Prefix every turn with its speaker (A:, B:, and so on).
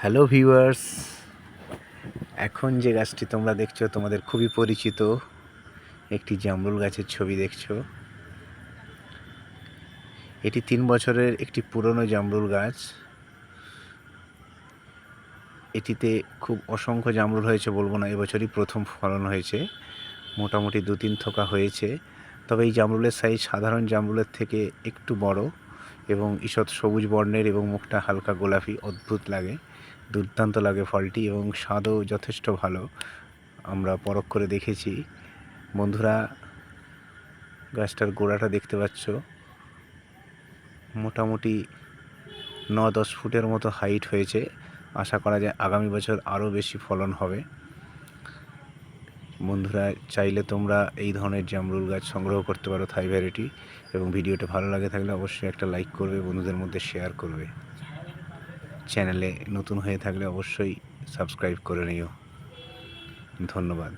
A: Hello viewers, এখন যে গাছটি তোমরা দেখছো তোমাদের খুবই পরিচিত একটি জামরুল গাছের ছবি দেখছো। এটি 3 বছরের একটি পুরনো জামরুল গাছ। এটিতে খুব অসংখ্য জামরুল হয়েছে বলবো না, এবছরই প্রথম ফলন হয়েছে। মোটামুটি 2-3 থোকা হয়েছে। তবে এই জামরুলের সাইজ সাধারণ জামরুলের থেকে একটু বড় এবং ঈষৎ সবুজ বর্ণের এবং মুখটা হালকা গোলাপি, অদ্ভুত লাগে, দুর্দান্ত লাগে ফলটি এবং স্বাদও যথেষ্ট ভালো। আমরা পরখ করে দেখেছি। বন্ধুরা, গাছটার গোড়াটা দেখতে পাচ্ছ, মোটামুটি 9-10 ফুটের মতো হাইট হয়েছে। আশা করা যায় আগামী বছর আরও বেশি ফলন হবে। বন্ধুরা, চাইলে তোমরা এই ধরনের জামরুল গাছ সংগ্রহ করতে পারো, থাই ভ্যারাইটি। এবং ভিডিওটা ভালো লাগে থাকলে অবশ্যই একটা লাইক করবে, বন্ধুদের মধ্যে শেয়ার করবে। চ্যানেলে নতুন হয়ে থাকলে অবশ্যই সাবস্ক্রাইব করে নিও। ধন্যবাদ।